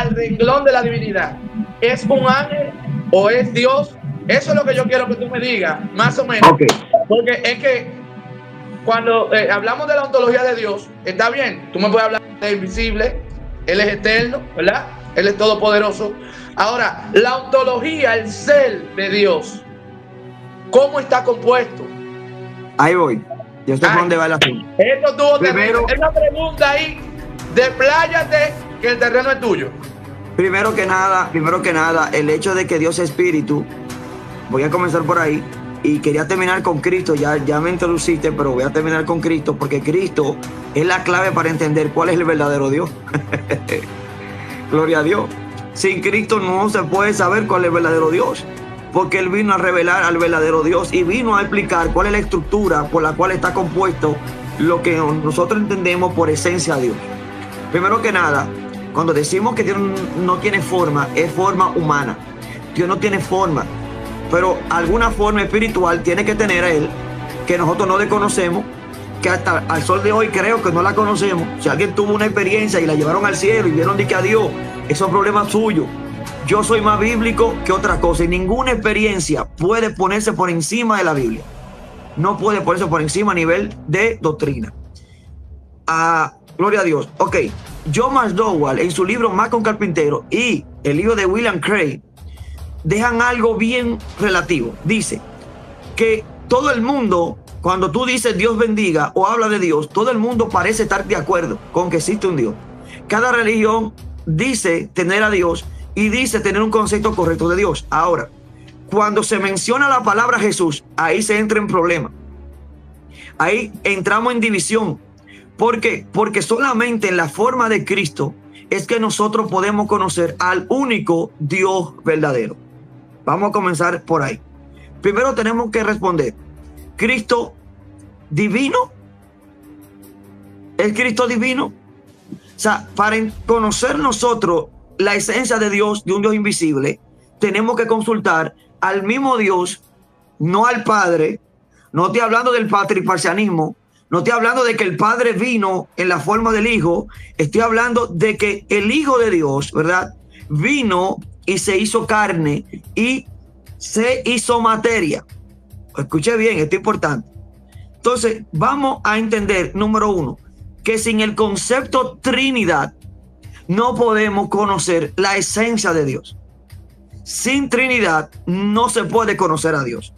al renglón de la divinidad. ¿Es un ángel o es Dios? Eso es lo que yo quiero que tú me digas, más o menos. Okay. Porque es que cuando hablamos de la ontología de Dios, está bien, tú me puedes hablar de invisible, Él es eterno, ¿verdad? Él es todopoderoso. Ahora, la ontología, el ser de Dios, ¿cómo está compuesto? Ahí voy. Yo sé por dónde va el asunto. Esto tuvo Primero, terrible. Es una pregunta ahí, despláyate, que el terreno es tuyo. Primero que nada, el hecho de que Dios es espíritu, voy a comenzar por ahí, y quería terminar con Cristo. Ya me introduciste, pero voy a terminar con Cristo, porque Cristo es la clave para entender cuál es el verdadero Dios. Gloria a Dios. Sin Cristo no se puede saber cuál es el verdadero Dios, porque Él vino a revelar al verdadero Dios y vino a explicar cuál es la estructura por la cual está compuesto lo que nosotros entendemos por esencia de Dios. Primero que nada, cuando decimos que Dios no tiene forma, es forma humana. Dios no tiene forma, pero alguna forma espiritual tiene que tener a Él, que nosotros no desconocemos, que hasta al sol de hoy creo que no la conocemos. Si alguien tuvo una experiencia y la llevaron al cielo y vieron de que a Dios, eso es problema suyo. Yo soy más bíblico que otra cosa, y ninguna experiencia puede ponerse por encima de la Biblia. No puede ponerse por encima a nivel de doctrina. Gloria a Dios. Ok, John McDowell en su libro Malcolm Carpintero y el libro de William Craig dejan algo bien relativo. Dice que todo el mundo, cuando tú dices Dios bendiga o habla de Dios, todo el mundo parece estar de acuerdo con que existe un Dios. Cada religión dice tener a Dios y dice tener un concepto correcto de Dios. Ahora, cuando se menciona la palabra Jesús, ahí se entra en problema. Ahí entramos en división. ¿Por qué? Porque solamente en la forma de Cristo es que nosotros podemos conocer al único Dios verdadero. Vamos a comenzar por ahí. Primero tenemos que responder: ¿Cristo divino? ¿Es Cristo divino? O sea, para conocer nosotros la esencia de Dios, de un Dios invisible, tenemos que consultar al mismo Dios, no al Padre. No estoy hablando del patriparcianismo, no estoy hablando de que el Padre vino en la forma del Hijo. Estoy hablando de que el Hijo de Dios, ¿verdad?, vino y se hizo carne y se hizo materia. Escuche bien, esto es importante. Entonces, vamos a entender, número uno, que sin el concepto Trinidad no podemos conocer la esencia de Dios. Sin Trinidad no se puede conocer a Dios.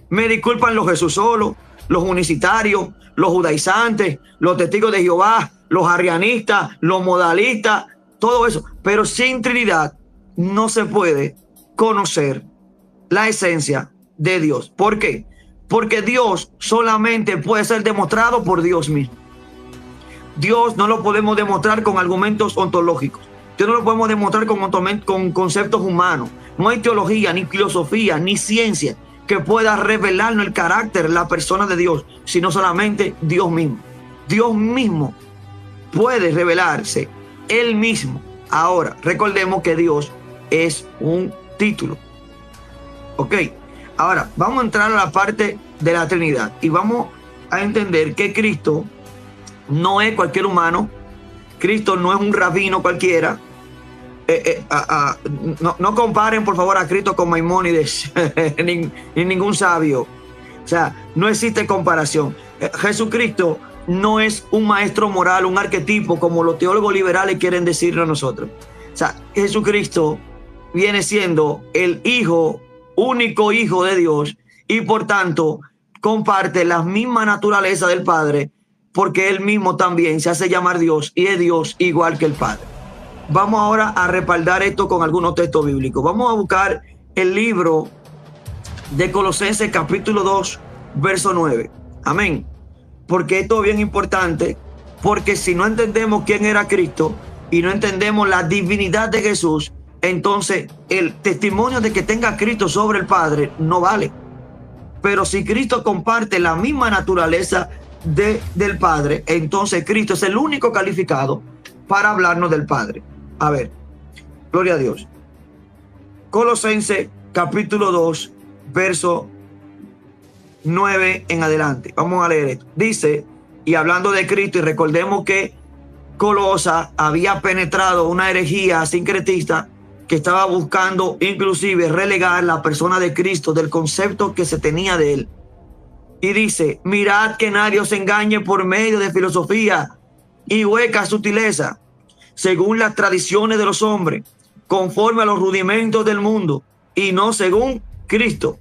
Me disculpan los Jesús solos, los unicitarios, los judaizantes, los testigos de Jehová, los arrianistas, los modalistas, todo eso. Pero sin Trinidad no se puede conocer la esencia de Dios. ¿Por qué? Porque Dios solamente puede ser demostrado por Dios mismo. Dios no lo podemos demostrar con argumentos ontológicos. Dios no lo podemos demostrar con conceptos humanos. No hay teología, ni filosofía, ni ciencia que pueda revelarnos el carácter, la persona de Dios, sino solamente Dios mismo. Dios mismo puede revelarse Él mismo. Ahora, recordemos que Dios es un título. Ok, ahora vamos a entrar a la parte de la Trinidad y vamos a entender que Cristo no es cualquier humano. Cristo no es un rabino cualquiera. No comparen por favor a Cristo con Maimónides ni ningún sabio. O sea, no existe comparación. Jesucristo no es un maestro moral, un arquetipo como los teólogos liberales quieren decirlo a nosotros. O sea, Jesucristo viene siendo el Hijo, único Hijo de Dios, y por tanto comparte la misma naturaleza del Padre, porque Él mismo también se hace llamar Dios y es Dios igual que el Padre. Vamos ahora a respaldar esto con algunos textos bíblicos. Vamos a buscar el libro de Colosenses capítulo 2, verso 9. Amén. Porque esto es bien importante, porque si no entendemos quién era Cristo y no entendemos la divinidad de Jesús, entonces el testimonio de que tenga Cristo sobre el Padre no vale. Pero si Cristo comparte la misma naturaleza del Padre, entonces Cristo es el único calificado para hablarnos del Padre. A ver, gloria a Dios. Colosenses capítulo 2, verso 9 en adelante. Vamos a leer esto. Dice, y hablando de Cristo, y recordemos que Colosa había penetrado una herejía sincretista que estaba buscando inclusive relegar la persona de Cristo del concepto que se tenía de él. Y dice, mirad que nadie os engañe por medio de filosofía y hueca sutileza, según las tradiciones de los hombres, conforme a los rudimentos del mundo, y no según Cristo.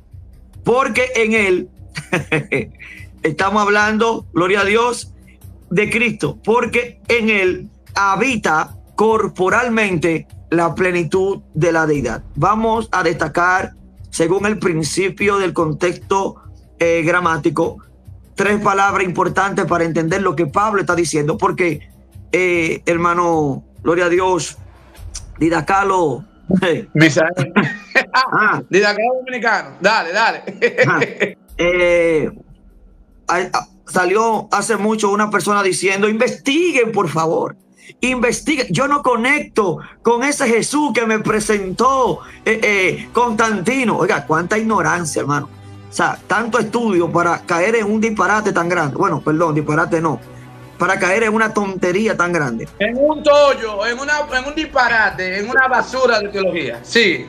Porque en él, estamos hablando, gloria a Dios, de Cristo, porque en él habita corporalmente la plenitud de la deidad. Vamos a destacar, según el principio del contexto gramático, 3 palabras importantes para entender lo que Pablo está diciendo, porque hermano, gloria a Dios, Didacalo Didacalo dominicano, dale. Salió hace mucho una persona diciendo, investiguen por favor, investiguen. Yo no conecto con ese Jesús que me presentó Constantino. Oiga, cuánta ignorancia, hermano. O sea, tanto estudio para caer en un disparate tan grande. Bueno, perdón, disparate no. Para caer en una tontería tan grande. En un tollo, en un disparate, en una basura de teología. Sí.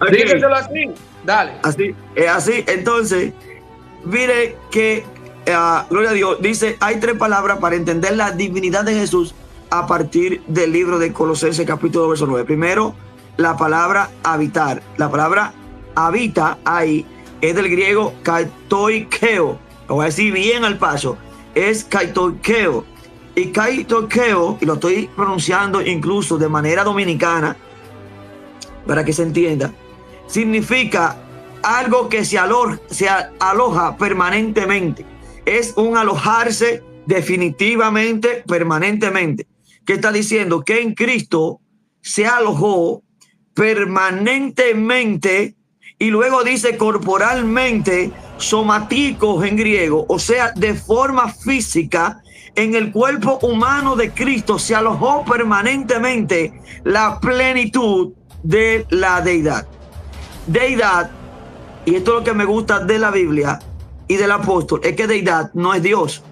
Okay. Dígaselo así. Dale. Así. Entonces, mire que, gloria a Dios, dice, hay 3 palabras para entender la divinidad de Jesús a partir del libro de Colosenses capítulo 2, verso 9. Primero, la palabra habitar. La palabra habita ahí es del griego kaitoikeo. Lo voy a decir bien al paso. Es kaitoikeo. Y kaitoikeo, y lo estoy pronunciando incluso de manera dominicana, para que se entienda, significa algo que se aloja permanentemente. Es un alojarse definitivamente, permanentemente. ¿Qué está diciendo? Que en Cristo se alojó permanentemente, y luego dice corporalmente, somáticos en griego, o sea, de forma física, en el cuerpo humano de Cristo se alojó permanentemente la plenitud de la deidad. Deidad, y esto es lo que me gusta de la Biblia y del apóstol, es que deidad no es Dios.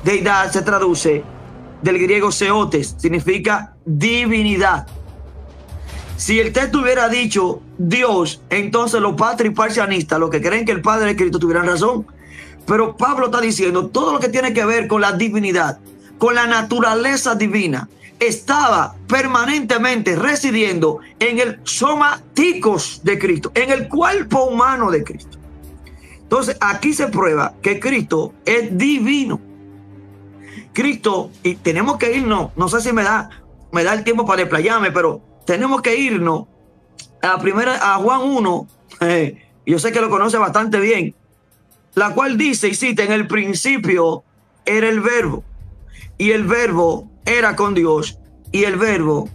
Deidad se traduce del griego seotes, significa divinidad. Si el texto hubiera dicho Dios, entonces los patriparcianistas, los que creen que el Padre es Cristo, tuvieran razón. Pero Pablo está diciendo todo lo que tiene que ver con la divinidad, con la naturaleza divina, estaba permanentemente residiendo en el somáticos de Cristo, en el cuerpo humano de Cristo. Entonces aquí se prueba que Cristo es divino. Cristo, y tenemos que irnos, no sé si me da el tiempo para desplayarme, pero tenemos que irnos a Juan 1, yo sé que lo conoce bastante bien, la cual dice y cita, en el principio era el verbo, y el verbo era con Dios, y el verbo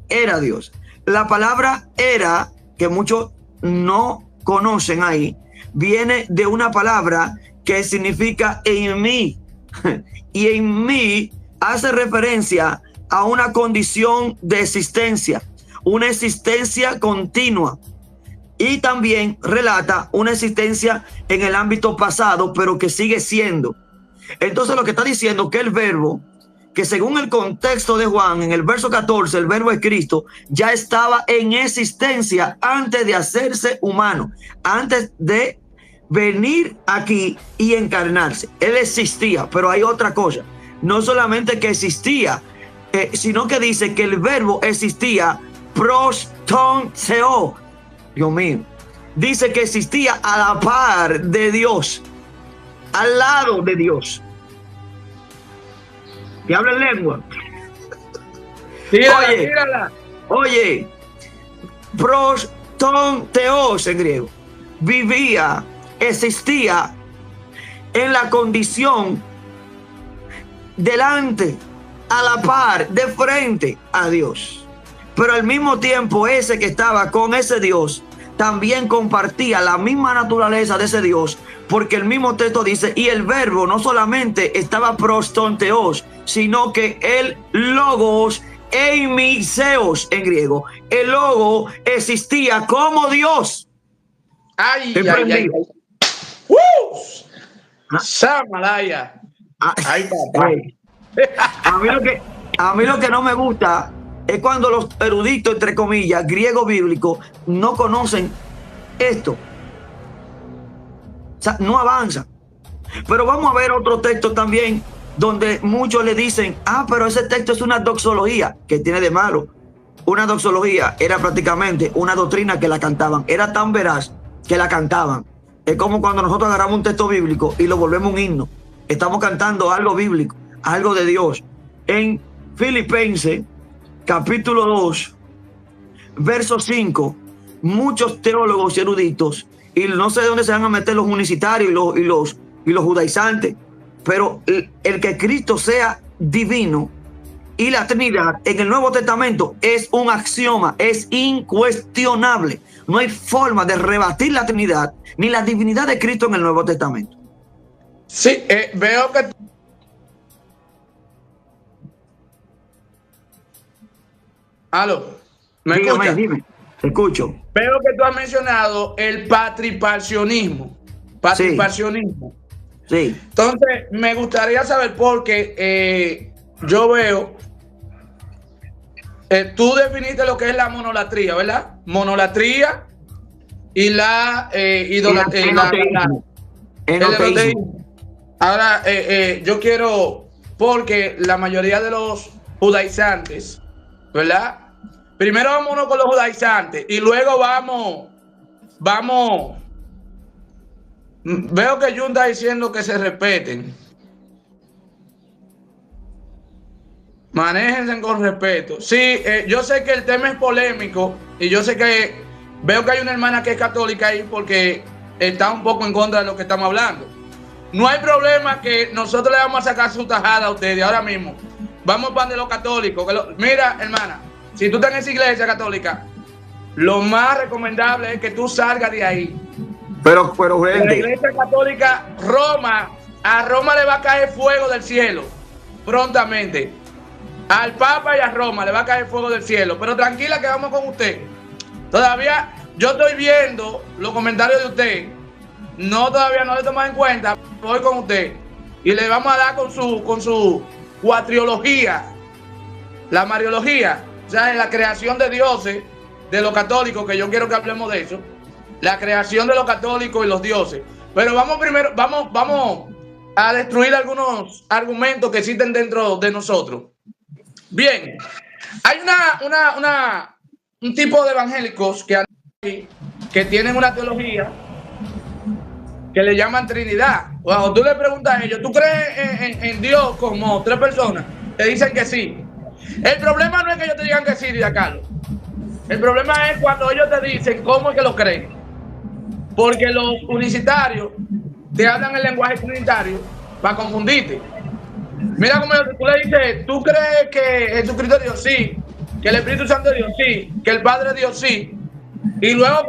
era Dios. La palabra era, que muchos no conocen ahí, viene de una palabra que significa en mí, y en mí hace referencia a una condición de existencia, una existencia continua, y también relata una existencia en el ámbito pasado, pero que sigue siendo. Entonces lo que está diciendo que el verbo, que según el contexto de Juan, en el verso 14, el verbo es Cristo, ya estaba en existencia antes de hacerse humano, antes de venir aquí y encarnarse. Él existía, pero hay otra cosa. No solamente que existía, sino que dice que el verbo existía prostonteo. Dios mío. Dice que existía a la par de Dios, al lado de Dios. Que habla en lengua. Oye, prostonteos en griego. Vivía, existía en la condición delante, a la par, de frente a Dios. Pero al mismo tiempo, ese que estaba con ese Dios también compartía la misma naturaleza de ese Dios, porque el mismo texto dice, y el verbo no solamente estaba prostonteos, sino que el logos eimiseos en griego, el logo existía como Dios. Ay. Samalaya. Ay, papá. A mí lo que no me gusta es cuando los eruditos, entre comillas, griegos bíblicos, no conocen esto. O sea, no avanzan. Pero vamos a ver otro texto también donde muchos le dicen, pero ese texto es una doxología. ¿Qué tiene de malo? Una doxología era prácticamente una doctrina que la cantaban. Era tan veraz que la cantaban. Es como cuando nosotros agarramos un texto bíblico y lo volvemos un himno. Estamos cantando algo bíblico, algo de Dios. En Filipenses, capítulo 2, verso 5, muchos teólogos y eruditos, y no sé de dónde se van a meter los unicitarios y los judaizantes, pero el que Cristo sea divino y la Trinidad en el Nuevo Testamento es un axioma, es incuestionable. No hay forma de rebatir la Trinidad ni la divinidad de Cristo en el Nuevo Testamento. Sí, veo que... Aló, ¿me escuchas? Dime, te escucho. Veo que tú has mencionado el patriparcionismo. Patriparcionismo. Sí. Entonces, me gustaría saber porque yo veo, tú definiste lo que es la monolatría, ¿verdad? Monolatría y la enoteísmo. Ahora, yo quiero, porque la mayoría de los judaizantes, ¿verdad? Primero vámonos con los judaizantes y luego vamos. Veo que Jun está diciendo que se respeten. Manéjense con respeto. Sí, yo sé que el tema es polémico y yo sé que veo que hay una hermana que es católica ahí porque está un poco en contra de lo que estamos hablando. No hay problema que nosotros le vamos a sacar su tajada a ustedes ahora mismo. Vamos para de los católicos. Mira, hermana, si tú estás en esa iglesia católica, lo más recomendable es que tú salgas de ahí. Pero la iglesia católica, a Roma le va a caer fuego del cielo prontamente. Al Papa y a Roma le va a caer fuego del cielo. Pero tranquila que vamos con usted. Todavía yo estoy viendo los comentarios de usted. Todavía no le toman en cuenta. Voy con usted y le vamos a dar con su cuatriología, la mariología, o sea, en la creación de dioses de los católicos, que yo quiero que hablemos de eso. La creación de los católicos y los dioses. Pero vamos a destruir algunos argumentos que existen dentro de nosotros. Bien, hay un tipo de evangélicos que tienen una teología que le llaman Trinidad. Cuando tú le preguntas a ellos, ¿tú crees en Dios como tres personas? Te dicen que sí. El problema no es que ellos te digan que sí, Díaz Carlos. El problema es cuando ellos te dicen cómo es que lo creen. Porque los unicitarios te hablan el lenguaje trinitario para confundirte. Mira cómo tú le dices, ¿tú crees que Jesucristo es Dios? Sí. Que el Espíritu Santo es Dios, sí. Que el Padre es Dios, sí. Y luego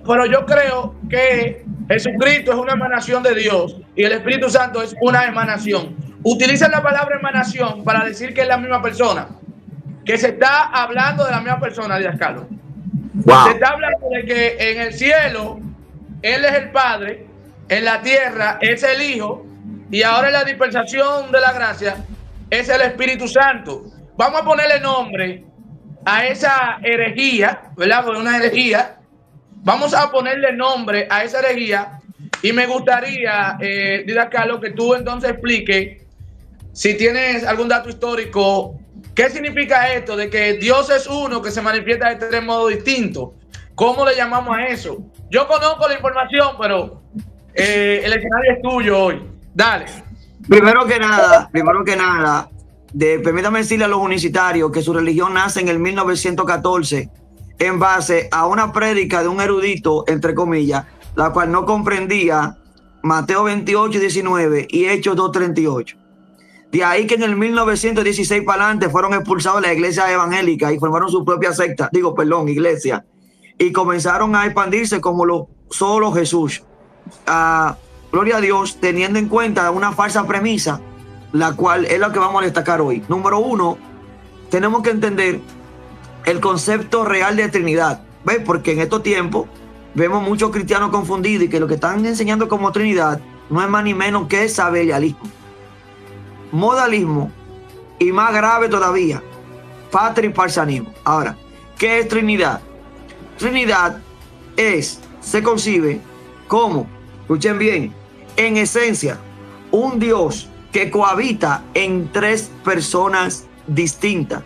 pero yo creo que Jesucristo es una emanación de Dios y el Espíritu Santo es una emanación. Utilizan la palabra emanación para decir que es la misma persona. Que se está hablando de la misma persona, Díaz Carlos. Wow. Se está hablando de que en el cielo Él es el Padre, en la tierra es el Hijo y ahora en la dispensación de la gracia es el Espíritu Santo. Vamos a ponerle nombre a esa herejía, ¿verdad? Porque una herejía. Vamos a ponerle nombre a esa herejía y me gustaría, Díaz Carlos, que tú entonces expliques, si tienes algún dato histórico, ¿qué significa esto de que Dios es uno que se manifiesta de tres modos distintos? ¿Cómo le llamamos a eso? Yo conozco la información, pero el escenario es tuyo hoy. Dale. Primero que nada, permítame decirle a los unicitarios que su religión nace en el 1914 en base a una prédica de un erudito, entre comillas, la cual no comprendía Mateo 28, 19 y Hechos 2:38. De ahí que en el 1916 para adelante fueron expulsados de la iglesia evangélica y formaron su propia secta, iglesia, y comenzaron a expandirse como solo Jesús. Gloria a Dios, teniendo en cuenta una falsa premisa, la cual es la que vamos a destacar hoy. Número uno, tenemos que entender el concepto real de Trinidad. ¿Ves? Porque en estos tiempos vemos muchos cristianos confundidos y que lo que están enseñando como Trinidad no es más ni menos que sabelialismo. Modalismo y más grave todavía, patriparcianismo. Ahora, ¿qué es Trinidad? Trinidad se concibe como, escuchen bien, en esencia, un Dios que cohabita en tres personas distintas,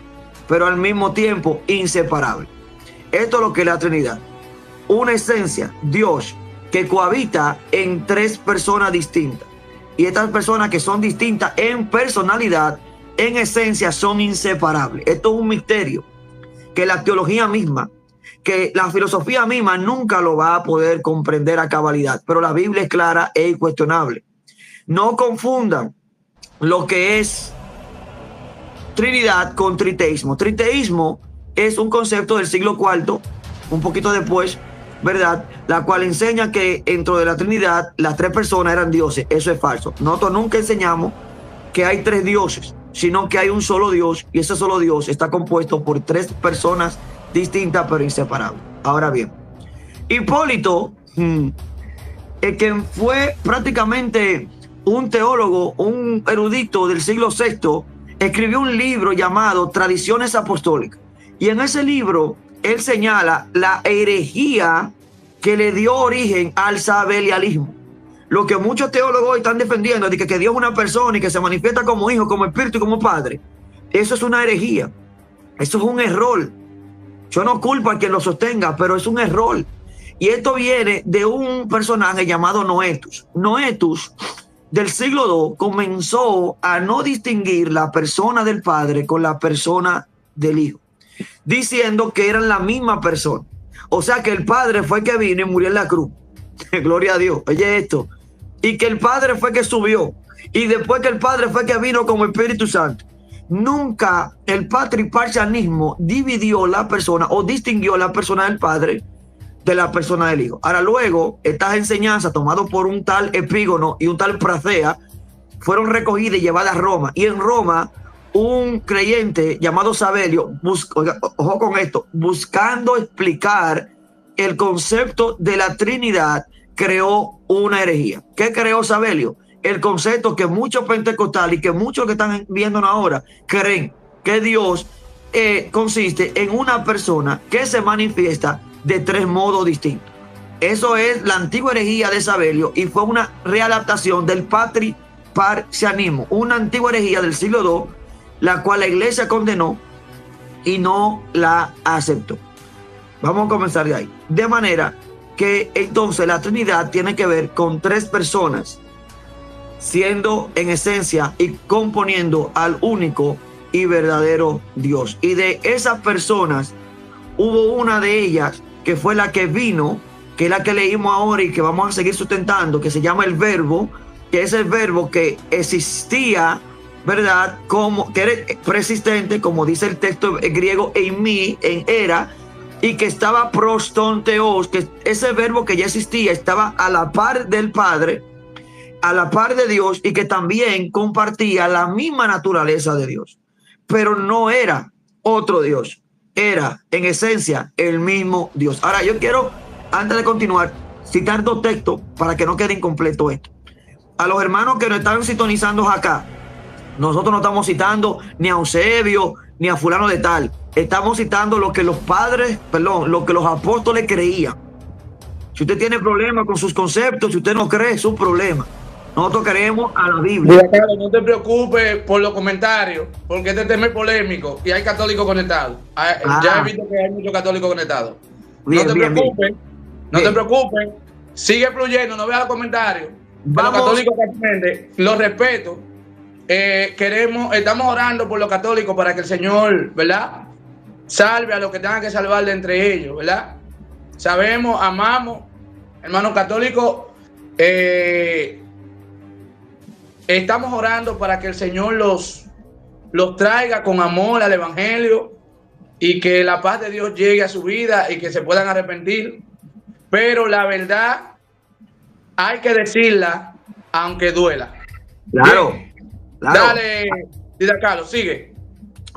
pero al mismo tiempo inseparables. Esto es lo que es la Trinidad. Una esencia, Dios, que cohabita en tres personas distintas. Y estas personas que son distintas en personalidad, en esencia, son inseparables. Esto es un misterio que la teología misma, que la filosofía misma nunca lo va a poder comprender a cabalidad. Pero la Biblia es clara e incuestionable. No confundan lo que es Trinidad con triteísmo. Triteísmo es un concepto del siglo IV, un poquito después, ¿verdad? La cual enseña que dentro de la Trinidad las tres personas eran dioses. Eso es falso. Nosotros nunca enseñamos que hay tres dioses, sino que hay un solo Dios, y ese solo Dios está compuesto por tres personas distintas pero inseparables. Ahora bien, Hipólito, que fue prácticamente un teólogo, un erudito del siglo VI, escribió un libro llamado Tradiciones Apostólicas. Y en ese libro él señala la herejía que le dio origen al sabelianismo. Lo que muchos teólogos hoy están defendiendo, de que Dios es una persona y que se manifiesta como hijo, como espíritu y como padre. Eso es una herejía. Eso es un error. Yo no culpo a quien lo sostenga, pero es un error. Y esto viene de un personaje llamado Noetus. Noetus, del siglo II, comenzó a no distinguir la persona del Padre con la persona del Hijo, diciendo que eran la misma persona. O sea que el Padre fue que vino y murió en la cruz. Gloria a Dios. Oye esto. Y que el Padre fue que subió. Y después que el Padre fue que vino como Espíritu Santo. Nunca el patriparcianismo dividió la persona o distinguió la persona del Padre de la persona del Hijo. Ahora luego, estas enseñanzas tomadas por un tal Epígono y un tal Pracea fueron recogidas y llevadas a Roma. Y en Roma, un creyente llamado Sabelio, ojo con esto, buscando explicar el concepto de la Trinidad, creó una herejía. ¿Qué creó Sabelio? El concepto que muchos pentecostales y que muchos que están viéndonos ahora creen que Dios consiste en una persona que se manifiesta de tres modos distintos. Eso es la antigua herejía de Sabelio y fue una readaptación del patriparcianismo, una antigua herejía del siglo II, la cual la iglesia condenó y no la aceptó. Vamos a comenzar de ahí. De manera que entonces la Trinidad tiene que ver con tres personas, siendo en esencia y componiendo al único y verdadero Dios. Y de esas personas hubo una de ellas que fue la que vino, que es la que leímos ahora y que vamos a seguir sustentando, que se llama el Verbo, que es el Verbo que existía, ¿verdad? Como que era persistente, como dice el texto griego, en mí, en era, y que estaba prostonteos, que ese Verbo que ya existía estaba a la par del Padre, a la par de Dios, y que también compartía la misma naturaleza de Dios, pero no era otro Dios, era en esencia el mismo Dios. Ahora yo quiero, antes de continuar, citar dos textos para que no quede incompleto esto. A los hermanos que nos están sintonizando acá, nosotros no estamos citando ni a Eusebio ni a fulano de tal. Estamos citando lo que los padres, lo que los apóstoles creían. Si usted tiene problemas con sus conceptos, si usted no cree, es un problema. Nosotros creemos a la Biblia. Mira, Carlos, no te preocupes por los comentarios, porque este tema es polémico y hay católicos conectados. Ya he visto que hay muchos católicos conectados. No te preocupes, no te preocupes. Sigue fluyendo, no veas los comentarios. Los católicos, los respeto. Estamos orando por los católicos para que el Señor, ¿verdad?, salve a los que tengan que salvar de entre ellos, ¿verdad? Sabemos, amamos, hermanos católicos, estamos orando para que el Señor los traiga con amor al Evangelio y que la paz de Dios llegue a su vida y que se puedan arrepentir. Pero la verdad hay que decirla aunque duela. Claro, claro. Dale, Carlos, sigue.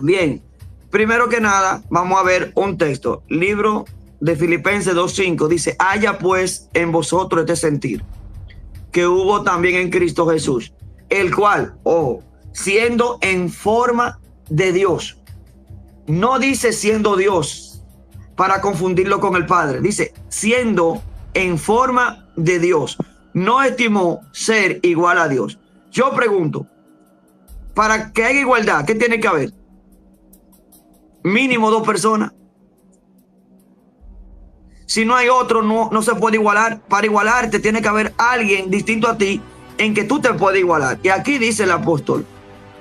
Bien. Primero que nada, vamos a ver un texto. Libro de Filipenses 2:5 dice: haya pues en vosotros este sentir que hubo también en Cristo Jesús, el cual, ojo, siendo en forma de Dios. No dice siendo Dios para confundirlo con el Padre. Dice siendo en forma de Dios. No estimó ser igual a Dios. Yo pregunto, para que haya igualdad, ¿qué tiene que haber? Mínimo 2 personas. Si no hay otro, no se puede igualar. Para igualarte tiene que haber alguien distinto a ti en que tú te puedes igualar. Y aquí dice el apóstol,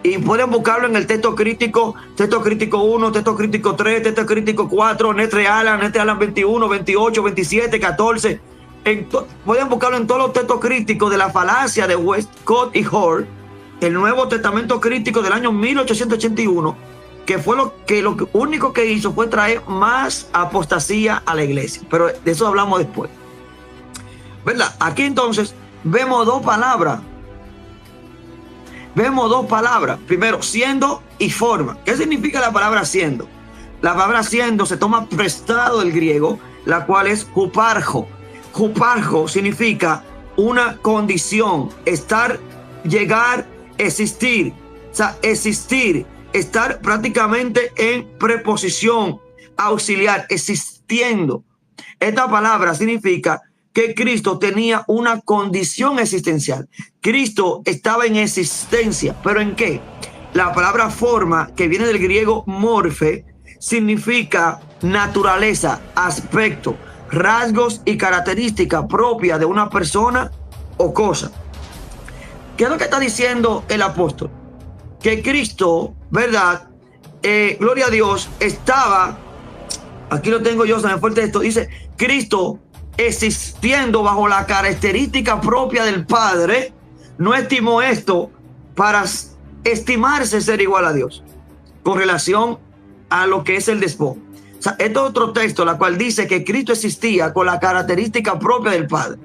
y pueden buscarlo en el texto crítico 1, texto crítico 3, texto crítico 4, Nestre Aland 21, 28, 27, 14. Pueden buscarlo en todos los textos críticos de la falacia de Westcott y Hort, el Nuevo Testamento crítico del año 1881, que fue lo único que hizo fue traer más apostasía a la iglesia. Pero de eso hablamos después, ¿verdad? Aquí entonces vemos dos palabras. Primero, siendo y forma. ¿Qué significa la palabra siendo? La palabra siendo se toma prestado del griego, la cual es huparjo. Huparjo significa una condición, estar, llegar, existir. O sea, existir, estar prácticamente en preposición auxiliar, existiendo. Esta palabra significa que Cristo tenía una condición existencial. Cristo estaba en existencia, ¿pero en qué? La palabra forma, que viene del griego morfe, significa naturaleza, aspecto, rasgos y características propias de una persona o cosa. ¿Qué es lo que está diciendo el apóstol? Que Cristo, ¿verdad? Gloria a Dios, estaba, aquí lo tengo yo, se me fue el texto, dice, Cristo existiendo bajo la característica propia del Padre, no estimó esto para estimarse ser igual a Dios con relación a lo que es el despojo. O sea, este otro texto, la cual dice que Cristo existía con la característica propia del Padre.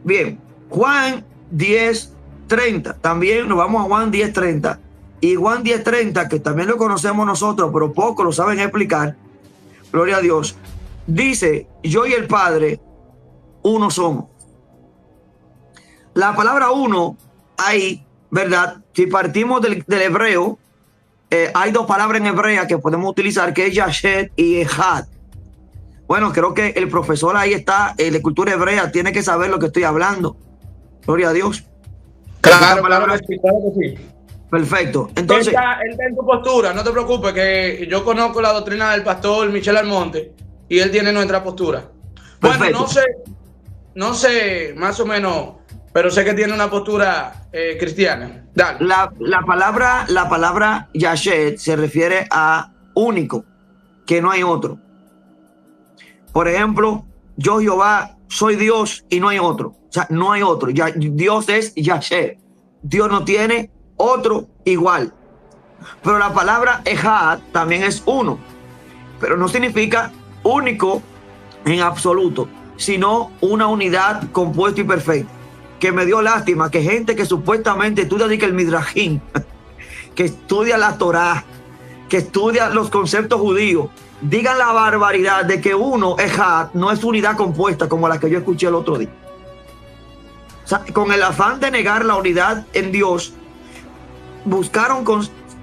Bien, Juan 10:30, también nos vamos a Juan 10:30, y Juan 10:30, que también lo conocemos nosotros, pero pocos lo saben explicar, gloria a Dios, dice, yo y el Padre, uno somos. La palabra uno, ahí, ¿verdad? Si partimos del hebreo, hay dos palabras en hebrea que podemos utilizar, que es Yashed y Ejad. Bueno, creo que el profesor ahí está, de cultura hebrea, tiene que saber lo que estoy hablando. Gloria a Dios. Claro, claro que sí. Perfecto. Entonces, él está en tu postura, no te preocupes, que yo conozco la doctrina del pastor Michel Almonte y él tiene nuestra postura. Bueno, perfecto. no sé más o menos, pero sé que tiene una postura cristiana. Dale. La palabra Yashed se refiere a único, que no hay otro. Por ejemplo, yo Jehová soy Dios y no hay otro. O sea, no hay otro. Dios es Yashed. Dios no tiene otro igual. Pero la palabra Ejad también es uno, pero no significa único en absoluto, sino una unidad compuesta y perfecta. Que me dio lástima que gente que supuestamente estudia el Midrashim, que estudia la Torá, que estudia los conceptos judíos, digan la barbaridad de que uno, Ejad, no es unidad compuesta como la que yo escuché el otro día. O sea, con el afán de negar la unidad en Dios,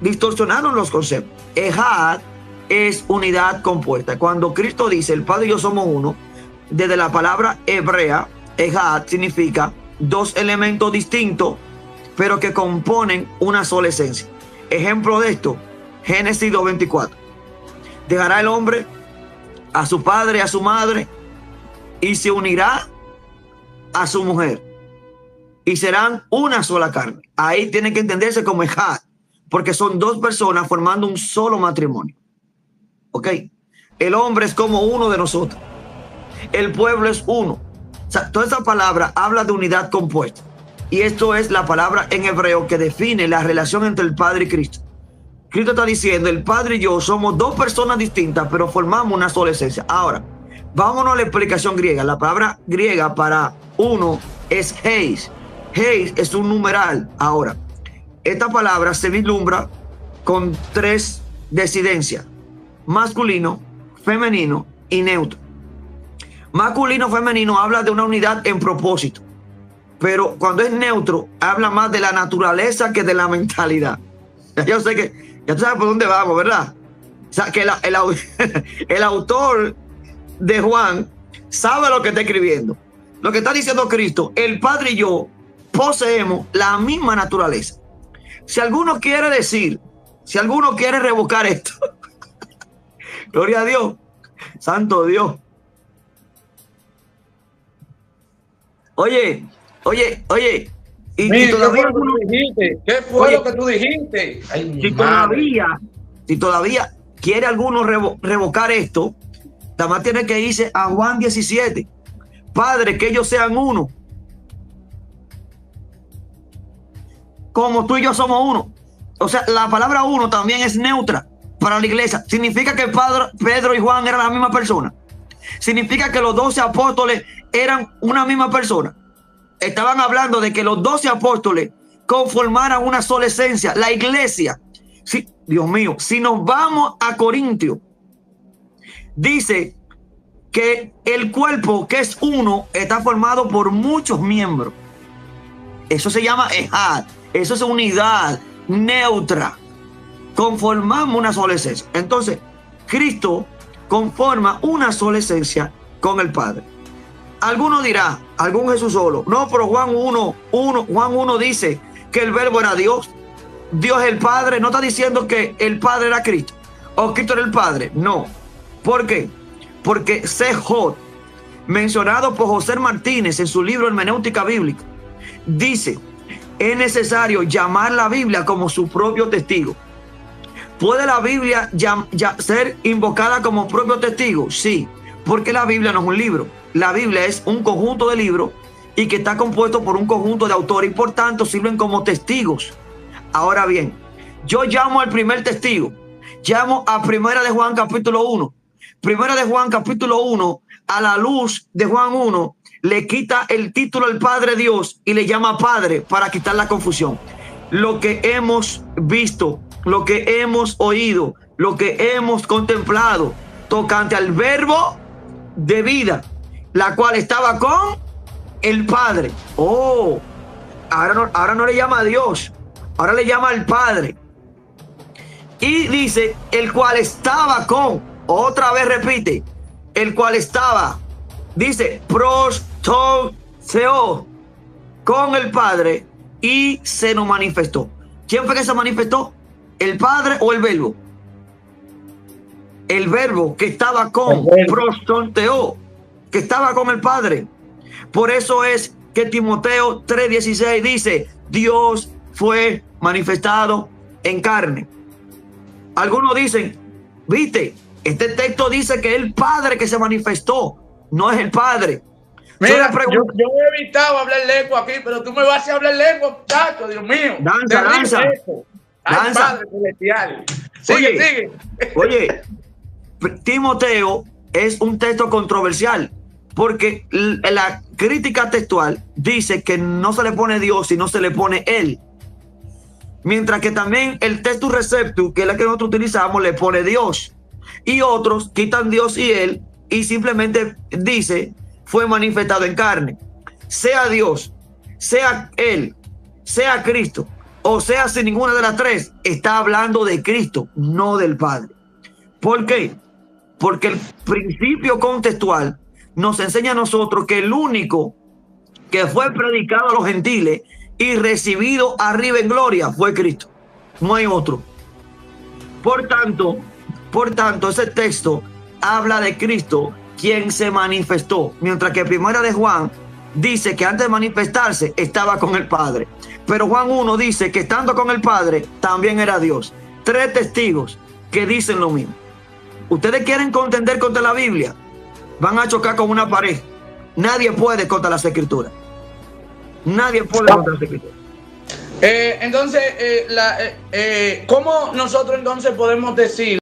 distorsionaron los conceptos. Ejad es unidad compuesta. Cuando Cristo dice el Padre y yo somos uno, desde la palabra hebrea, Ejad significa dos elementos distintos, pero que componen una sola esencia. Ejemplo de esto, Génesis 2:24. Dejará el hombre a su padre y a su madre y se unirá a su mujer y serán una sola carne. Ahí tiene que entenderse como Ejad, porque son dos personas formando un solo matrimonio. ¿Ok? El hombre es como uno de nosotros. El pueblo es uno. O sea, toda esa palabra habla de unidad compuesta. Y esto es la palabra en hebreo que define la relación entre el Padre y Cristo. Cristo está diciendo, el Padre y yo somos dos personas distintas, pero formamos una sola esencia. Ahora, vámonos a la explicación griega. La palabra griega para uno es heis. Heis es un numeral. Ahora, esta palabra se vislumbra con tres decidencias: masculino, femenino y neutro. Masculino, femenino habla de una unidad en propósito, pero cuando es neutro habla más de la naturaleza que de la mentalidad. Yo sé Ya tú sabes por dónde vamos, ¿verdad? O sea, que el autor de Juan sabe lo que está escribiendo. Lo que está diciendo Cristo, el Padre y yo poseemos la misma naturaleza. Si alguno quiere decir, si alguno quiere revocar esto, gloria a Dios, santo Dios. Oye. Y todavía ¿qué fue lo que tú dijiste? ¿Qué fue lo que tú dijiste? Ay, si todavía quiere alguno revocar esto, nada más tiene que irse a Juan 17. Padre, que ellos sean uno, como tú y yo somos uno. O sea, la palabra uno también es neutra para la iglesia. Significa que Pedro y Juan eran la misma persona. Significa que los 12 apóstoles eran una misma persona. Estaban hablando de que los 12 apóstoles conformaran una sola esencia, la iglesia. Sí, Dios mío, si nos vamos a Corintios, dice que el cuerpo, que es uno, está formado por muchos miembros. Eso se llama ejad. Eso es unidad neutra. Conformamos una sola esencia. Entonces, Cristo conforma una sola esencia con el Padre. Alguno dirá, algún Jesús solo. No, pero Juan 1 dice que el verbo era Dios. Dios es el Padre. No está diciendo que el Padre era Cristo o Cristo era el Padre. No. ¿Por qué? Porque Sejot, mencionado por José Martínez en su libro Hermenéutica Bíblica, dice, es necesario llamar la Biblia como su propio testigo. ¿Puede la Biblia ser invocada como propio testigo? Sí, porque la Biblia no es un libro. La Biblia es un conjunto de libros y que está compuesto por un conjunto de autores y por tanto sirven como testigos. Ahora bien, yo llamo al primer testigo, llamo a Primera de Juan capítulo 1. Primera de Juan capítulo 1, a la luz de Juan 1, le quita el título al Padre Dios y le llama Padre para quitar la confusión. Lo que hemos visto, lo que hemos oído, lo que hemos contemplado tocante al verbo de vida, la cual estaba con el Padre. Oh, ahora no le llama a Dios, ahora le llama al Padre. Y dice, el cual estaba con, otra vez repite, el cual estaba, dice, prostou con el Padre y se nos manifestó. ¿Quién fue que se manifestó? ¿El Padre o el Verbo? El Verbo que estaba con, prostonteo, que estaba con el Padre. Por eso es que Timoteo 3:16 dice, Dios fue manifestado en carne. Algunos dicen, viste, este texto dice que es el Padre que se manifestó, no es el Padre. Mira, yo he evitado hablar lengua aquí, pero tú me vas a hablar lengua, muchacho, Dios mío. Danza. Ay, Padre celestial. Sigue. Oye, Timoteo es un texto controversial porque la crítica textual dice que no se le pone Dios, sino se le pone Él. Mientras que también el textus receptus, que es la que nosotros utilizamos, le pone Dios. Y otros quitan Dios y Él y simplemente dice, fue manifestado en carne. Sea Dios, sea Él, sea Cristo, o sea sin ninguna de las tres, está hablando de Cristo, no del Padre. ¿Por qué? Porque el principio contextual nos enseña a nosotros que el único que fue predicado a los gentiles y recibido arriba en gloria fue Cristo. No hay otro. Por tanto, ese texto habla de Cristo, quien se manifestó, mientras que Primera de Juan dice que antes de manifestarse estaba con el Padre. Pero Juan 1 dice que estando con el Padre también era Dios. Tres testigos que dicen lo mismo. Ustedes quieren contender contra la Biblia, van a chocar con una pared. Nadie puede contra las Escrituras. Nadie puede contra las Escrituras. Entonces, ¿cómo nosotros entonces podemos decir